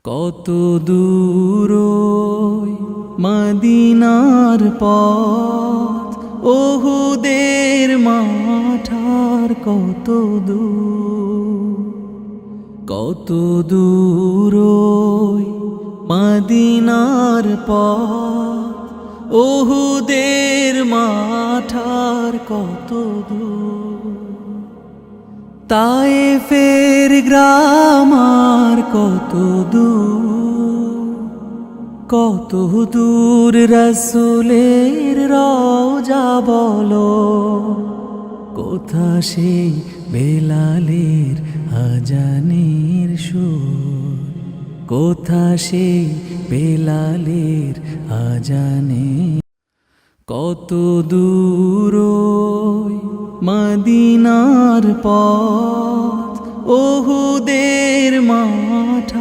কত দূর ওই মদিনার পথ, ওহুদের মাঠার কত দূর, কত দূর ওই মদিনার পথ, ওহুদের মাঠার কত দূর। তায়েফের গ্রাম আর কত দূর, কত দূর রাসূলের রওজা বলো, কোথা সেই বেলালের আজানের সুর, কোথা সেই বেলালের আজানের। কত দূর ওই মদিনার পথ, ওহুদের মাঠ।